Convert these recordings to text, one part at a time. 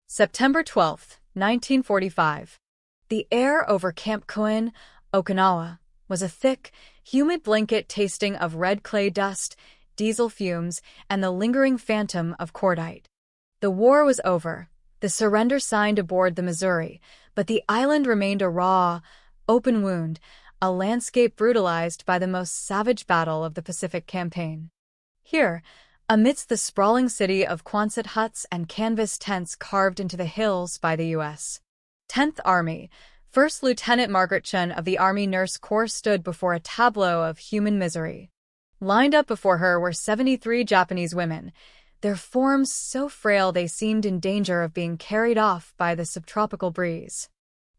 September 12, 1945. The air over Camp Koen, Okinawa, was a thick, humid blanket tasting of red clay dust, diesel fumes, and the lingering phantom of cordite. The war was over, the surrender signed aboard the Missouri, but the island remained a raw, open wound, a landscape brutalized by the most savage battle of the Pacific Campaign. Here, amidst the sprawling city of Quonset huts and canvas tents carved into the hills by the U.S. 10th Army, First Lieutenant Margaret Chun of the Army Nurse Corps stood before a tableau of human misery. Lined up before her were 73 Japanese women, their forms so frail they seemed in danger of being carried off by the subtropical breeze.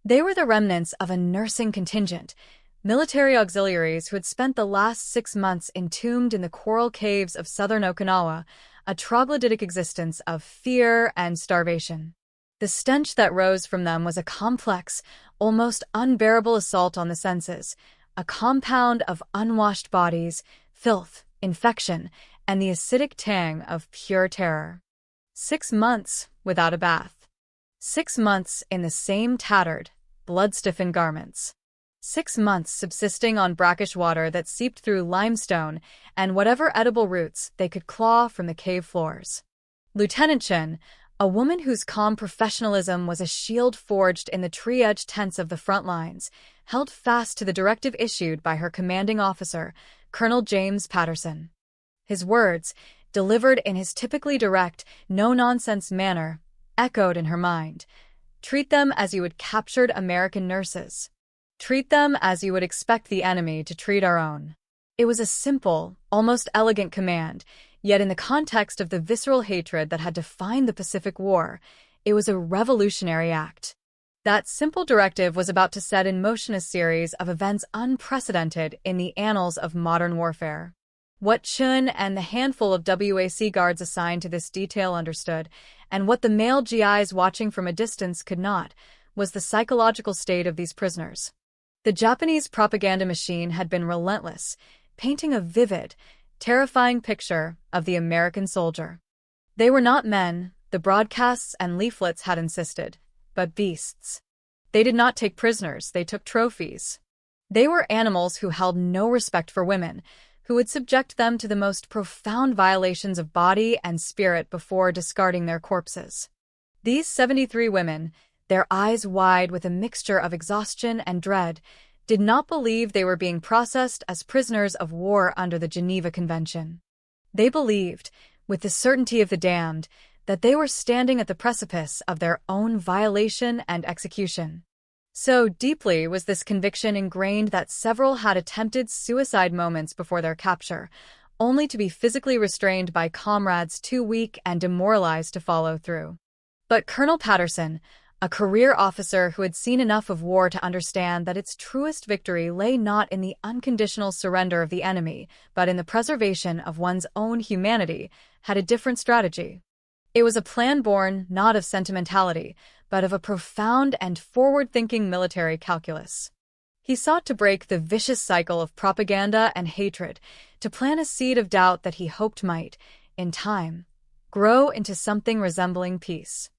They were the remnants of a nursing contingent, military auxiliaries who had spent the last 6 months entombed in the coral caves of southern Okinawa, a troglodytic existence of fear and starvation. The stench that rose from them was a complex, almost unbearable assault on the senses, a compound of unwashed bodies, filth, infection, and the acidic tang of pure terror. 6 months without a bath. 6 months in the same tattered, blood-stiffened garments. 6 months subsisting on brackish water that seeped through limestone and whatever edible roots they could claw from the cave floors. Lieutenant Chun, a woman whose calm professionalism was a shield forged in the tree-edged tents of the front lines, held fast to the directive issued by her commanding officer, Colonel James Patterson. His words, delivered in his typically direct, no-nonsense manner, echoed in her mind. Treat them as you would captured American nurses. Treat them as you would expect the enemy to treat our own. It was a simple, almost elegant command, yet in the context of the visceral hatred that had defined the Pacific War, it was a revolutionary act. That simple directive was about to set in motion a series of events unprecedented in the annals of modern warfare. What Chun and the handful of WAC guards assigned to this detail understood, and what the male GIs watching from a distance could not, was the psychological state of these prisoners. The Japanese propaganda machine had been relentless, painting a vivid, terrifying picture of the American soldier. They were not men, the broadcasts and leaflets had insisted, but beasts. They did not take prisoners, they took trophies. They were animals who held no respect for women, who would subject them to the most profound violations of body and spirit before discarding their corpses. These 73 women, their eyes wide with a mixture of exhaustion and dread, did not believe they were being processed as prisoners of war under the Geneva Convention. They believed, with the certainty of the damned, that they were standing at the precipice of their own violation and execution. So deeply was this conviction ingrained that several had attempted suicide moments before their capture, only to be physically restrained by comrades too weak and demoralized to follow through. But Colonel Patterson, a career officer who had seen enough of war to understand that its truest victory lay not in the unconditional surrender of the enemy, but in the preservation of one's own humanity, had a different strategy. It was a plan born not of sentimentality, but of a profound and forward-thinking military calculus. He sought to break the vicious cycle of propaganda and hatred, to plant a seed of doubt that he hoped might, in time, grow into something resembling peace.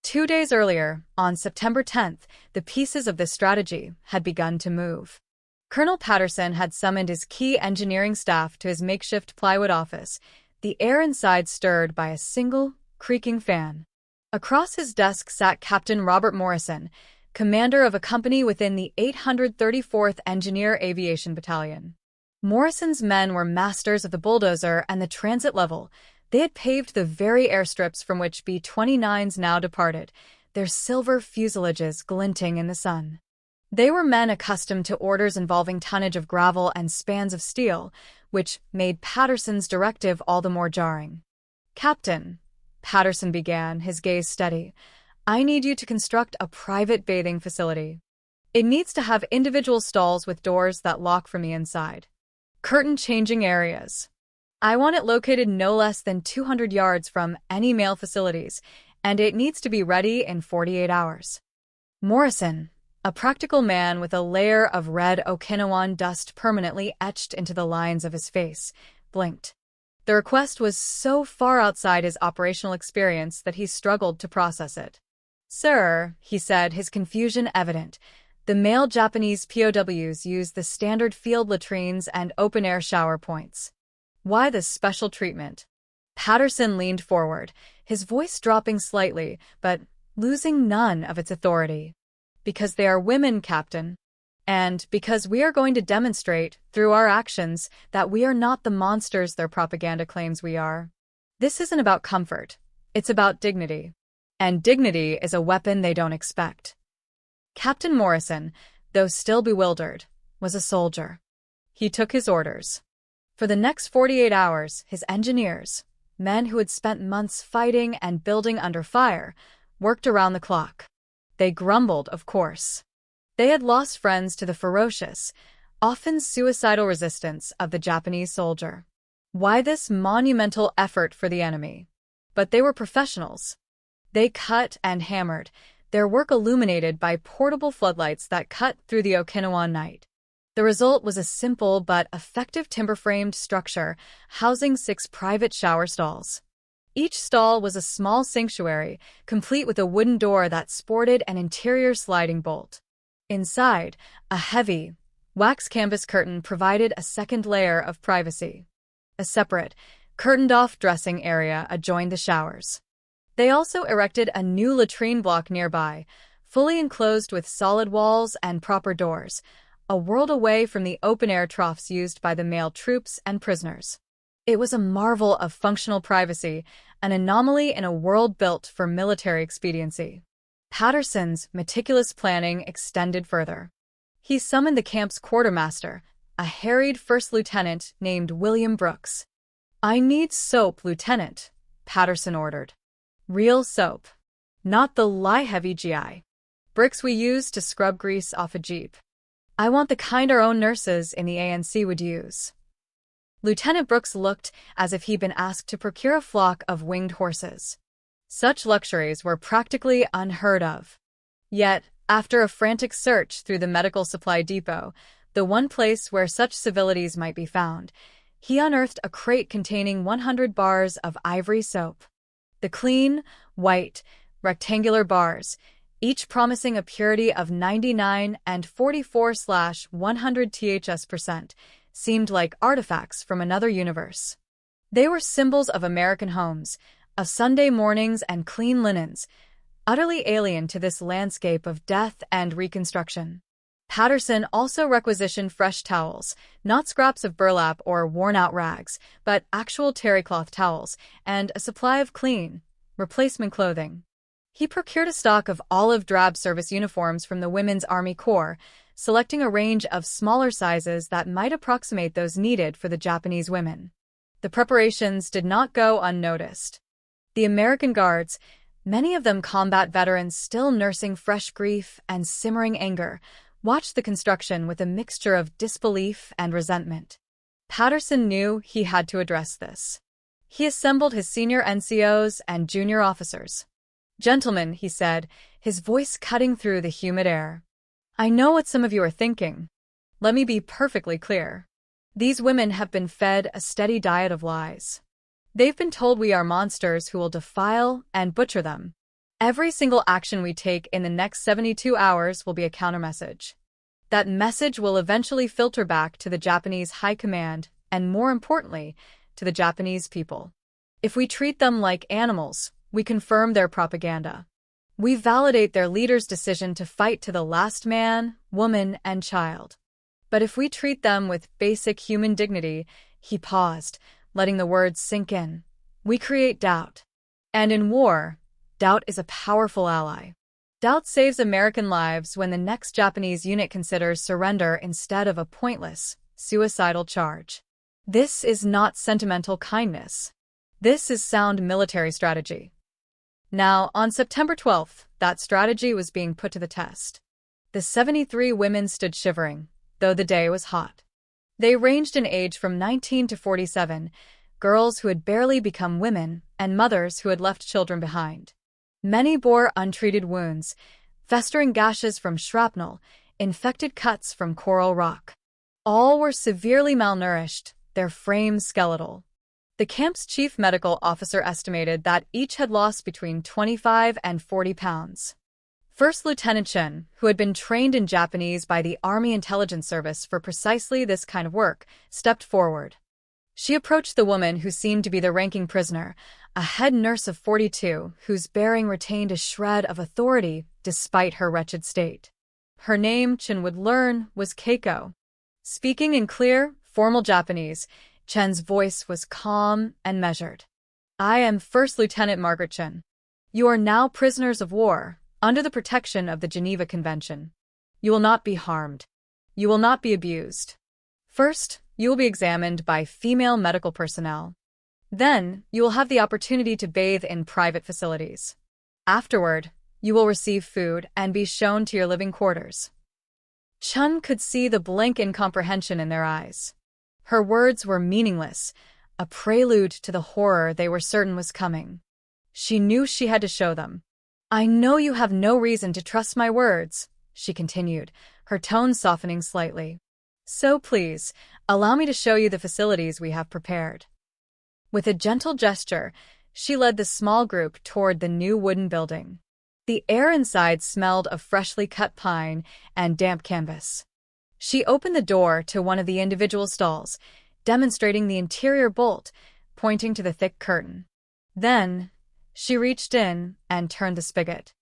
2 days earlier, on September 10th, the pieces of this strategy had begun to move. Colonel Patterson had summoned his key engineering staff to his makeshift plywood office, the air inside stirred by a single, creaking fan. Across his desk sat Captain Robert Morrison, commander of a company within the 834th Engineer Aviation Battalion. Morrison's men were masters of the bulldozer and the transit level. They had paved the very airstrips from which B-29s now departed, their silver fuselages glinting in the sun. They were men accustomed to orders involving tonnage of gravel and spans of steel, which made Patterson's directive all the more jarring. "Captain," Patterson began, his gaze steady, "I need you to construct a private bathing facility. It needs to have individual stalls with doors that lock from the inside. Curtain-changing areas. I want it located no less than 200 yards from any male facilities, and it needs to be ready in 48 hours. Morrison, a practical man with a layer of red Okinawan dust permanently etched into the lines of his face, blinked. The request was so far outside his operational experience that he struggled to process it. "Sir," he said, his confusion evident, "the male Japanese POWs use the standard field latrines and open-air shower points. Why this special treatment?" Patterson leaned forward, his voice dropping slightly, but losing none of its authority. "Because they are women, Captain. And because we are going to demonstrate, through our actions, that we are not the monsters their propaganda claims we are. This isn't about comfort. It's about dignity. And dignity is a weapon they don't expect." Captain Morrison, though still bewildered, was a soldier. He took his orders. For the next 48 hours, his engineers, men who had spent months fighting and building under fire, worked around the clock. They grumbled, of course. They had lost friends to the ferocious, often suicidal resistance of the Japanese soldier. Why this monumental effort for the enemy? But they were professionals. They cut and hammered, their work illuminated by portable floodlights that cut through the Okinawan night. The result was a simple but effective timber-framed structure housing 6 private shower stalls. Each stall was a small sanctuary, complete with a wooden door that sported an interior sliding bolt. Inside, a heavy, wax canvas curtain provided a second layer of privacy. A separate, curtained-off dressing area adjoined the showers. They also erected a new latrine block nearby, fully enclosed with solid walls and proper doors, a world away from the open-air troughs used by the male troops and prisoners. It was a marvel of functional privacy, an anomaly in a world built for military expediency. Patterson's meticulous planning extended further. He summoned the camp's quartermaster, a harried first lieutenant named William Brooks. "I need soap, Lieutenant," Patterson ordered. "Real soap. Not the lie-heavy GI. Bricks we use to scrub grease off a Jeep. I want the kind our own nurses in the ANC would use." Lieutenant Brooks looked as if he'd been asked to procure a flock of winged horses. Such luxuries were practically unheard of. Yet, after a frantic search through the medical supply depot, the one place where such civilities might be found, he unearthed a crate containing 100 bars of ivory soap. The clean, white, rectangular bars, each promising a purity of 99 and 44/100 THS%, seemed like artifacts from another universe. They were symbols of American homes, of Sunday mornings and clean linens, utterly alien to this landscape of death and reconstruction. Patterson also requisitioned fresh towels, not scraps of burlap or worn-out rags, but actual terrycloth towels, and a supply of clean, replacement clothing. He procured a stock of olive-drab service uniforms from the Women's Army Corps, selecting a range of smaller sizes that might approximate those needed for the Japanese women. The preparations did not go unnoticed. The American Guards, many of them combat veterans still nursing fresh grief and simmering anger, watched the construction with a mixture of disbelief and resentment. Patterson knew he had to address this. He assembled his senior NCOs and junior officers. "Gentlemen," he said, his voice cutting through the humid air, "I know what some of you are thinking. Let me be perfectly clear. These women have been fed a steady diet of lies. They've been told we are monsters who will defile and butcher them. Every single action we take in the next 72 hours will be a countermessage. That message will eventually filter back to the Japanese high command and, more importantly, to the Japanese people. If we treat them like animals, we confirm their propaganda. We validate their leader's decision to fight to the last man, woman, and child. But if we treat them with basic human dignity," he paused, letting the words sink in, "we create doubt. And in war, doubt is a powerful ally. Doubt saves American lives when the next Japanese unit considers surrender instead of a pointless, suicidal charge. This is not sentimental kindness. This is sound military strategy." Now, on September 12th, that strategy was being put to the test. The 73 women stood shivering, though the day was hot. They ranged in age from 19 to 47, girls who had barely become women and mothers who had left children behind. Many bore untreated wounds, festering gashes from shrapnel, infected cuts from coral rock. All were severely malnourished, their frames skeletal. The camp's chief medical officer estimated that each had lost between 25 and 40 pounds. First Lieutenant Chen, who had been trained in Japanese by the Army Intelligence Service for precisely this kind of work, stepped forward. She approached the woman who seemed to be the ranking prisoner, a head nurse of 42, whose bearing retained a shred of authority despite her wretched state. Her name, Chen would learn, was Keiko. Speaking in clear, formal Japanese, Chen's voice was calm and measured. I am First Lieutenant Margaret Chen. You are now prisoners of war, under the protection of the Geneva Convention. You will not be harmed. You will not be abused. First, you will be examined by female medical personnel. Then, you will have the opportunity to bathe in private facilities. Afterward, you will receive food and be shown to your living quarters. Chen could see the blank incomprehension in their eyes. Her words were meaningless, a prelude to the horror they were certain was coming. She knew she had to show them. I know you have no reason to trust my words, she continued, her tone softening slightly. So please, allow me to show you the facilities we have prepared. With a gentle gesture, she led the small group toward the new wooden building. The air inside smelled of freshly cut pine and damp canvas. She opened the door to one of the individual stalls, demonstrating the interior bolt, pointing to the thick curtain. Then, she reached in and turned the spigot.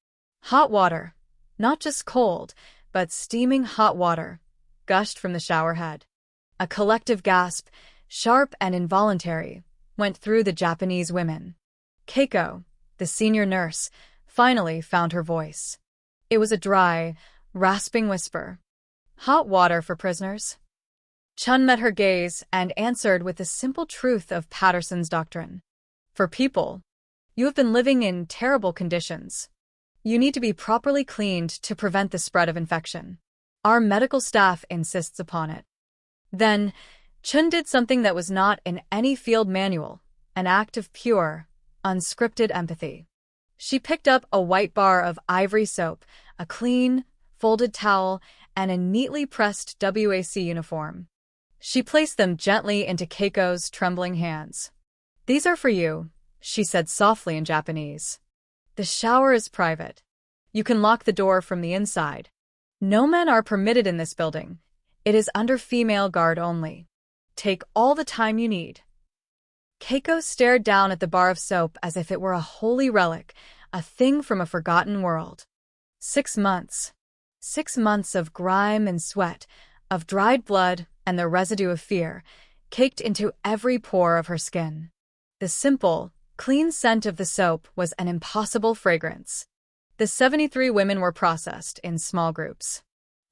Hot water, not just cold, but steaming hot water, gushed from the shower head. A collective gasp, sharp and involuntary, went through the Japanese women. Keiko, the senior nurse, finally found her voice. It was a dry, rasping whisper. Hot water for prisoners? Chen met her gaze and answered with the simple truth of Patterson's doctrine. For people, you have been living in terrible conditions. You need to be properly cleaned to prevent the spread of infection. Our medical staff insists upon it. Then, Chen did something that was not in any field manual, an act of pure, unscripted empathy. She picked up a white bar of ivory soap, a clean, folded towel, and a neatly pressed WAC uniform. She placed them gently into Keiko's trembling hands. These are for you, she said softly in Japanese. The shower is private. You can lock the door from the inside. No men are permitted in this building. It is under female guard only. Take all the time you need. Keiko stared down at the bar of soap as if it were a holy relic, a thing from a forgotten world. 6 months. 6 months of grime and sweat, of dried blood and the residue of fear, caked into every pore of her skin. The simple, clean scent of the soap was an impossible fragrance. The 73 women were processed in small groups.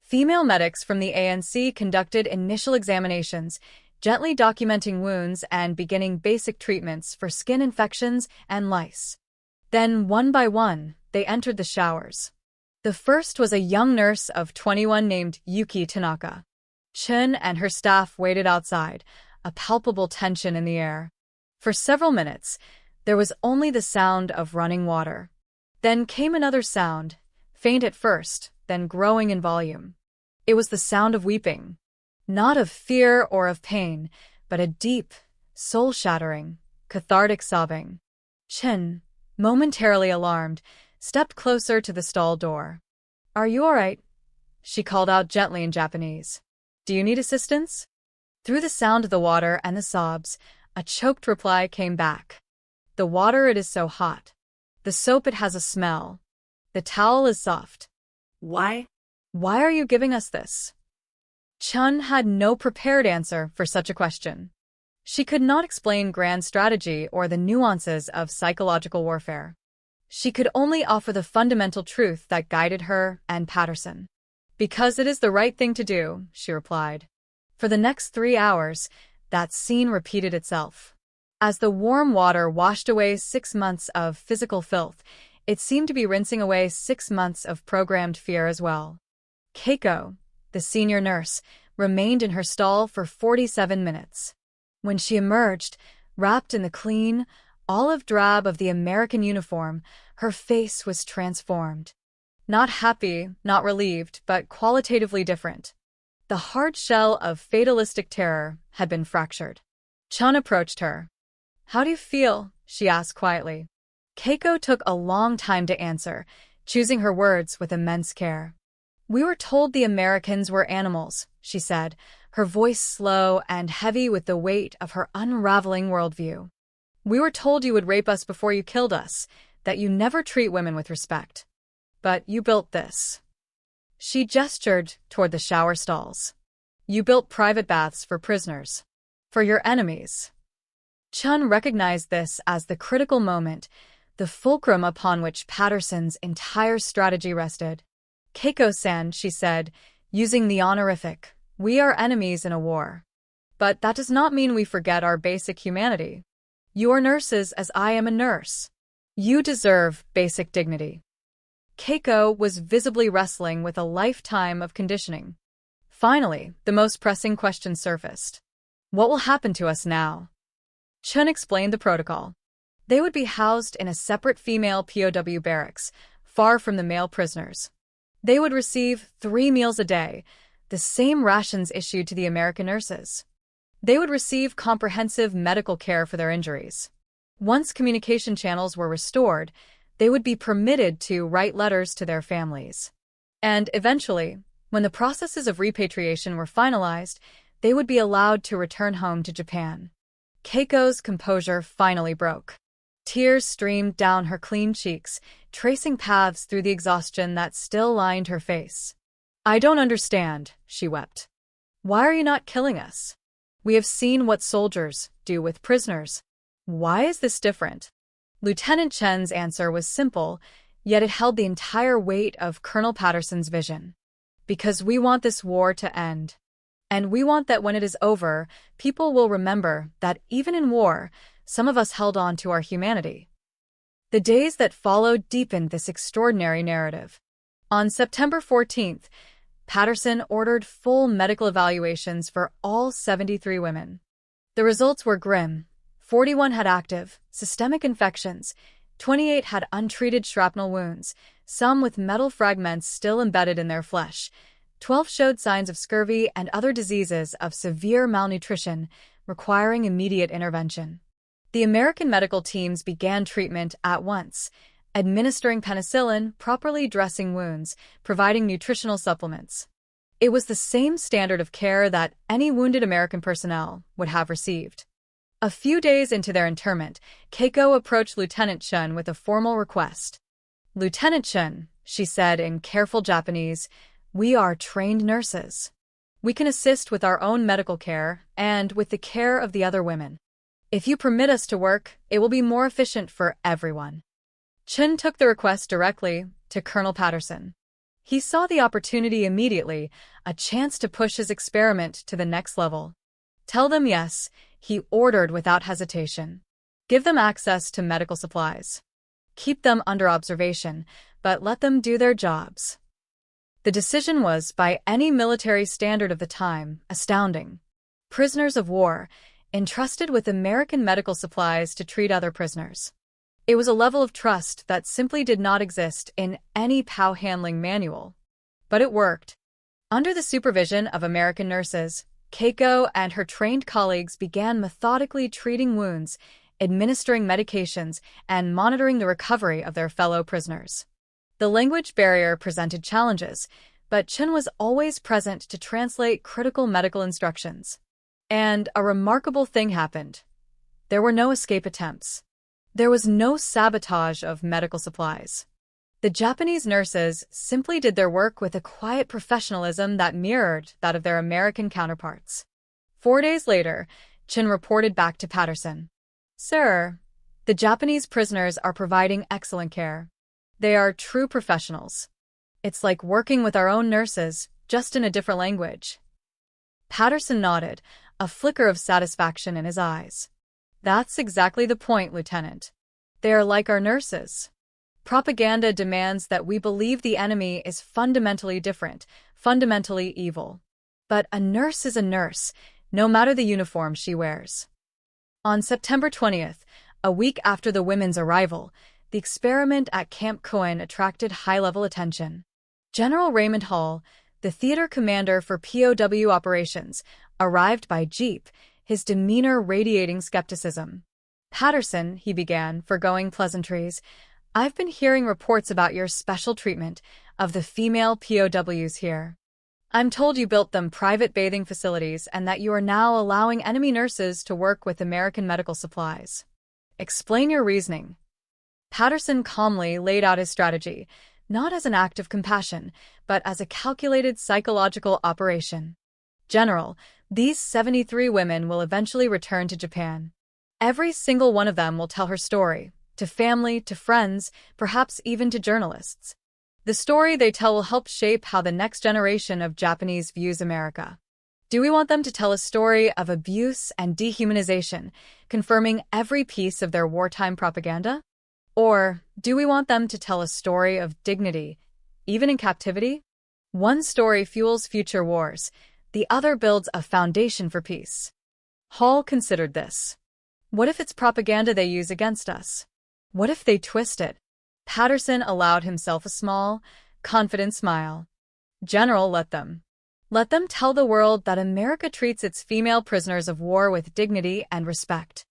Female medics from the ANC conducted initial examinations, gently documenting wounds and beginning basic treatments for skin infections and lice. Then, one by one, they entered the showers. The first was a young nurse of 21 named Yuki Tanaka. Chen and her staff waited outside, a palpable tension in the air. For several minutes, there was only the sound of running water. Then came another sound, faint at first, then growing in volume. It was the sound of weeping. Not of fear or of pain, but a deep, soul-shattering, cathartic sobbing. Chen, momentarily alarmed, stepped closer to the stall door. Are you all right? She called out gently in Japanese. Do you need assistance? Through the sound of the water and the sobs, a choked reply came back. The water, it is so hot. The soap, it has a smell. The towel is soft. Why? Why are you giving us this? Chen had no prepared answer for such a question. She could not explain grand strategy or the nuances of psychological warfare. She could only offer the fundamental truth that guided her and Patterson. Because it is the right thing to do, she replied. For the next 3 hours, that scene repeated itself. As the warm water washed away 6 months of physical filth, it seemed to be rinsing away 6 months of programmed fear as well. Keiko, the senior nurse, remained in her stall for 47 minutes. When she emerged, wrapped in the clean, olive drab of the American uniform, her face was transformed. Not happy, not relieved, but qualitatively different. The hard shell of fatalistic terror had been fractured. Chen approached her. "How do you feel?" she asked quietly. Keiko took a long time to answer, choosing her words with immense care. "We were told the Americans were animals," she said, her voice slow and heavy with the weight of her unraveling worldview. "We were told you would rape us before you killed us, that you never treat women with respect. But you built this." She gestured toward the shower stalls. "You built private baths for prisoners. For your enemies." Chun recognized this as the critical moment, the fulcrum upon which Patterson's entire strategy rested. "Keiko-san," she said, using the honorific, "we are enemies in a war. But that does not mean we forget our basic humanity. You are nurses as I am a nurse. You deserve basic dignity." Keiko was visibly wrestling with a lifetime of conditioning. Finally, the most pressing question surfaced. "What will happen to us now?" Chun explained the protocol. They would be housed in a separate female POW barracks, far from the male prisoners. They would receive 3 meals a day, the same rations issued to the American nurses. They would receive comprehensive medical care for their injuries. Once communication channels were restored, they would be permitted to write letters to their families. And eventually, when the processes of repatriation were finalized, they would be allowed to return home to Japan. Keiko's composure finally broke. Tears streamed down her clean cheeks, tracing paths through the exhaustion that still lined her face. "I don't understand," she wept. "Why are you not killing us? We have seen what soldiers do with prisoners. Why is this different?" Lieutenant Chen's answer was simple, yet it held the entire weight of Colonel Patterson's vision. "Because we want this war to end. And we want that when it is over, people will remember that even in war, some of us held on to our humanity." The days that followed deepened this extraordinary narrative. On September 14th, Patterson ordered full medical evaluations for all 73 women. The results were grim. 41 had active, systemic infections, 28 had untreated shrapnel wounds, some with metal fragments still embedded in their flesh. 12 showed signs of scurvy and other diseases of severe malnutrition, requiring immediate intervention. The American medical teams began treatment at once, administering penicillin, properly dressing wounds, providing nutritional supplements. It was the same standard of care that any wounded American personnel would have received. A few days into their internment, Keiko approached Lieutenant Chun with a formal request. "Lieutenant Chun," she said in careful Japanese, "we are trained nurses. We can assist with our own medical care and with the care of the other women. If you permit us to work, it will be more efficient for everyone." Chun took the request directly to Colonel Patterson. He saw the opportunity immediately, a chance to push his experiment to the next level. "Tell them yes," he ordered without hesitation. "Give them access to medical supplies. Keep them under observation, but let them do their jobs." The decision was, by any military standard of the time, astounding. Prisoners of war, entrusted with American medical supplies to treat other prisoners. It was a level of trust that simply did not exist in any POW handling manual. But it worked. Under the supervision of American nurses, Keiko and her trained colleagues began methodically treating wounds, administering medications, and monitoring the recovery of their fellow prisoners. The language barrier presented challenges, but Chun was always present to translate critical medical instructions. And a remarkable thing happened. There were no escape attempts. There was no sabotage of medical supplies. The Japanese nurses simply did their work with a quiet professionalism that mirrored that of their American counterparts. 4 days later, Chun reported back to Patterson. "Sir, the Japanese prisoners are providing excellent care. They are true professionals. It's like working with our own nurses, just in a different language." Patterson nodded, a flicker of satisfaction in his eyes. "That's exactly the point, Lieutenant. They are like our nurses. Propaganda demands that we believe the enemy is fundamentally different, fundamentally evil. But a nurse is a nurse, no matter the uniform she wears." On September 20th, a week after the women's arrival, the experiment at Camp Cohen attracted high-level attention. General Raymond Hall, the theater commander for POW operations, arrived by jeep, his demeanor radiating skepticism. Patterson, he began, foregoing pleasantries, I've been hearing reports about your special treatment of the female POWs here. I'm told you built them private bathing facilities and that you are now allowing enemy nurses to work with American medical supplies. Explain your reasoning. Patterson calmly laid out his strategy, not as an act of compassion, but as a calculated psychological operation. General, these 73 women will eventually return to Japan. Every single one of them will tell her story, to family, to friends, perhaps even to journalists. The story they tell will help shape how the next generation of Japanese views America. Do we want them to tell a story of abuse and dehumanization, confirming every piece of their wartime propaganda? Or do we want them to tell a story of dignity, even in captivity? One story fuels future wars, the other builds a foundation for peace. Hall considered this. What if it's propaganda they use against us? What if they twist it? Patterson allowed himself a small, confident smile. General, let them. Let them tell the world that America treats its female prisoners of war with dignity and respect.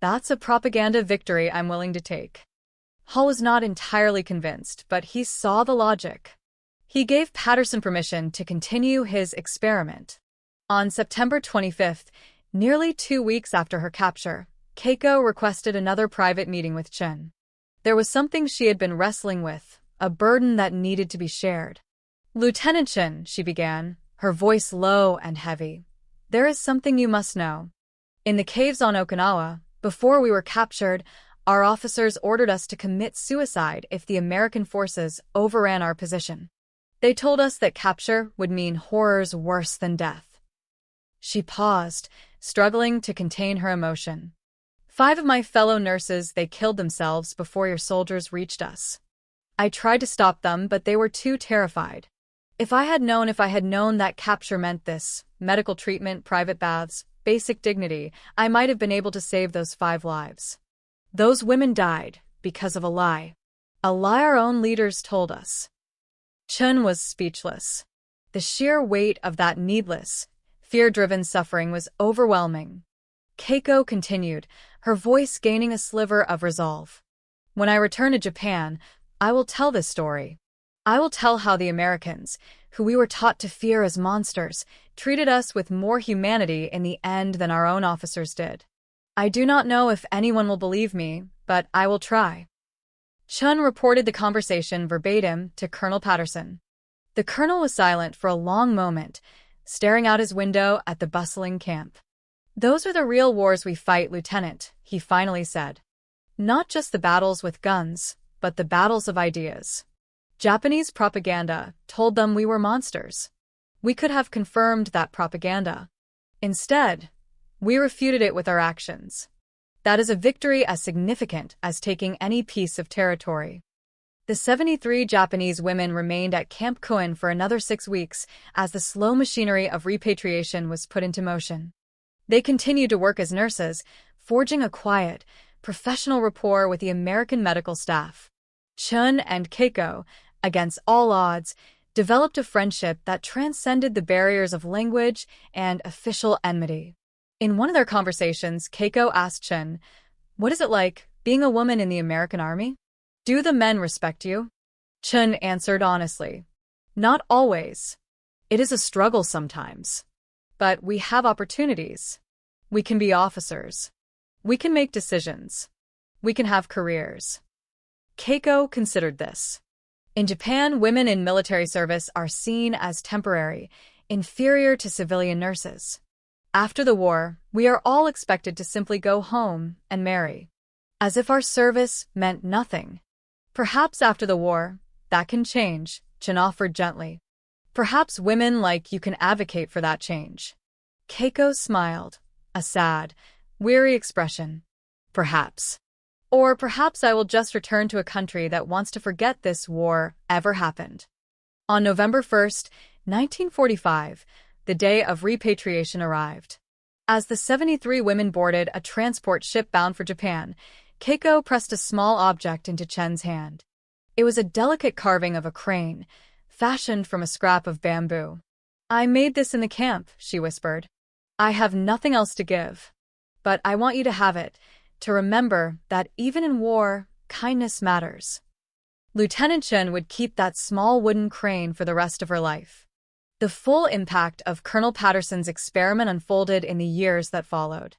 That's a propaganda victory I'm willing to take. Hall was not entirely convinced, but he saw the logic. He gave Patterson permission to continue his experiment. On September 25th, nearly 2 weeks after her capture, Keiko requested another private meeting with Chun. There was something she had been wrestling with, a burden that needed to be shared. Lieutenant Chun, she began, her voice low and heavy. There is something you must know. In the caves on Okinawa, before we were captured, our officers ordered us to commit suicide if the American forces overran our position. They told us that capture would mean horrors worse than death. She paused, struggling to contain her emotion. 5 of my fellow nurses, they killed themselves before your soldiers reached us. I tried to stop them, but they were too terrified. If I had known that capture meant this, medical treatment, private baths, basic dignity, I might have been able to save those 5 lives. Those women died because of a lie. A lie our own leaders told us. Chun was speechless. The sheer weight of that needless, fear-driven suffering was overwhelming. Keiko continued, her voice gaining a sliver of resolve. When I return to Japan, I will tell this story. I will tell how the Americans, who we were taught to fear as monsters, treated us with more humanity in the end than our own officers did. I do not know if anyone will believe me, but I will try. Chun reported the conversation verbatim to Colonel Patterson. The colonel was silent for a long moment, staring out his window at the bustling camp. Those are the real wars we fight, Lieutenant, he finally said. Not just the battles with guns, but the battles of ideas. Japanese propaganda told them we were monsters. We could have confirmed that propaganda. Instead, we refuted it with our actions. That is a victory as significant as taking any piece of territory. The 73 Japanese women remained at Camp Koen for another 6 weeks as the slow machinery of repatriation was put into motion. They continued to work as nurses, forging a quiet, professional rapport with the American medical staff. Chun and Keiko, against all odds, developed a friendship that transcended the barriers of language and official enmity. In one of their conversations, Keiko asked Chun, "What is it like, being a woman in the American Army? Do the men respect you?" Chun answered honestly, "Not always. It is a struggle sometimes. But we have opportunities. We can be officers. We can make decisions. We can have careers." Keiko considered this. In Japan, women in military service are seen as temporary, inferior to civilian nurses. After the war, we are all expected to simply go home and marry. As if our service meant nothing. Perhaps after the war, that can change, Chun offered gently. Perhaps women like you can advocate for that change. Keiko smiled, a sad, weary expression. Perhaps. Or perhaps I will just return to a country that wants to forget this war ever happened. On November 1st, 1945, the day of repatriation arrived. As the 73 women boarded a transport ship bound for Japan, Keiko pressed a small object into Chun's hand. It was a delicate carving of a crane, fashioned from a scrap of bamboo. "I made this in the camp," she whispered. "I have nothing else to give. But I want you to have it, to remember that even in war, kindness matters. Lieutenant Chen would keep that small wooden crane for the rest of her life. The full impact of Colonel Patterson's experiment unfolded in the years that followed.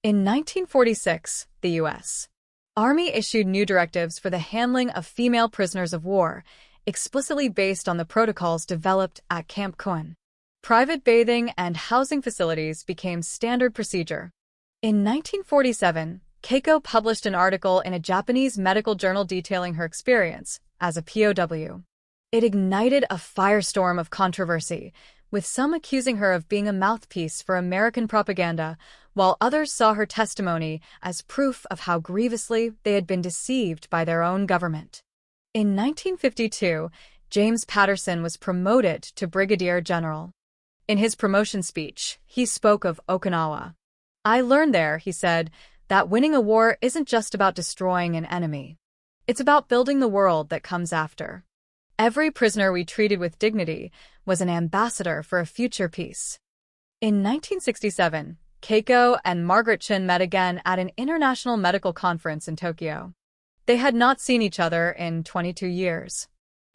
In 1946, the U.S. Army issued new directives for the handling of female prisoners of war, explicitly based on the protocols developed at Camp Cohen. Private bathing and housing facilities became standard procedure. In 1947, Keiko published an article in a Japanese medical journal detailing her experience as a POW. It ignited a firestorm of controversy, with some accusing her of being a mouthpiece for American propaganda, while others saw her testimony as proof of how grievously they had been deceived by their own government. In 1952, James Patterson was promoted to brigadier general. In his promotion speech, he spoke of Okinawa. "I learned there," he said, "that winning a war isn't just about destroying an enemy. It's about building the world that comes after. Every prisoner we treated with dignity was an ambassador for a future peace." In 1967, Keiko and Margaret Chin met again at an international medical conference in Tokyo. They had not seen each other in 22 years.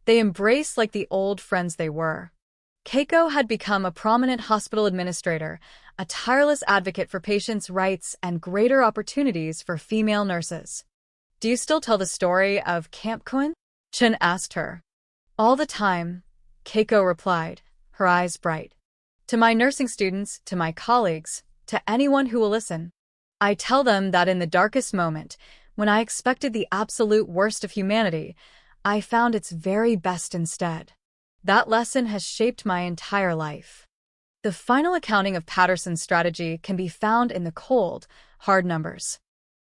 They embraced like the old friends they were. Keiko had become a prominent hospital administrator, a tireless advocate for patients' rights and greater opportunities for female nurses. "Do you still tell the story of Camp Cohen?" Chen asked her. "All the time," Keiko replied, her eyes bright. "To my nursing students, to my colleagues, to anyone who will listen. I tell them that in the darkest moment, when I expected the absolute worst of humanity, I found its very best instead. That lesson has shaped my entire life." The final accounting of Patterson's strategy can be found in the cold, hard numbers.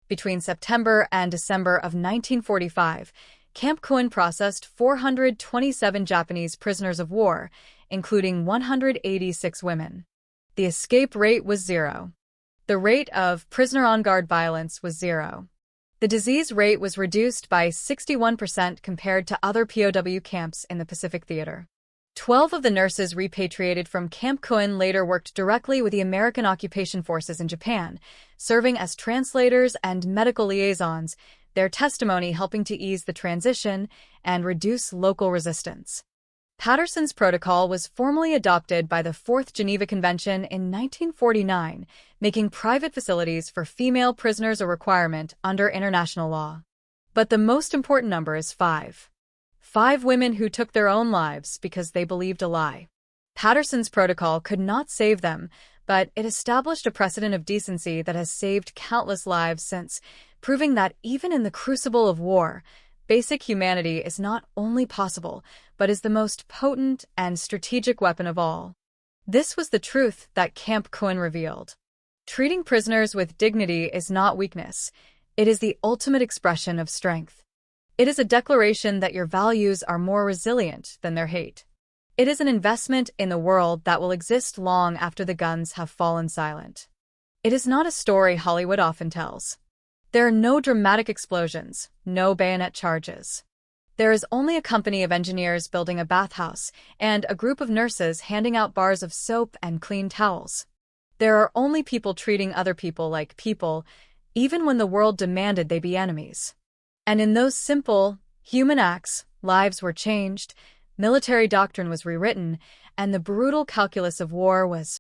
Between September and December of 1945, Camp Cohen processed 427 Japanese prisoners of war, including 186 women. The escape rate was 0. The rate of prisoner-on-guard violence was 0. The disease rate was reduced by 61% compared to other POW camps in the Pacific Theater. 12 of the nurses repatriated from Camp Cohen later worked directly with the American occupation forces in Japan, serving as translators and medical liaisons, their testimony helping to ease the transition and reduce local resistance. Patterson's protocol was formally adopted by the Fourth Geneva Convention in 1949, making private facilities for female prisoners a requirement under international law. But the most important number is 5. 5 women who took their own lives because they believed a lie. Patterson's protocol could not save them, but it established a precedent of decency that has saved countless lives since, proving that even in the crucible of war, basic humanity is not only possible, but is the most potent and strategic weapon of all. This was the truth that Camp Cohen revealed. Treating prisoners with dignity is not weakness. It is the ultimate expression of strength. It is a declaration that your values are more resilient than their hate. It is an investment in the world that will exist long after the guns have fallen silent. It is not a story Hollywood often tells. There are no dramatic explosions, no bayonet charges. There is only a company of engineers building a bathhouse and a group of nurses handing out bars of soap and clean towels. There are only people treating other people like people, even when the world demanded they be enemies. And in those simple, human acts, lives were changed, military doctrine was rewritten, and the brutal calculus of war was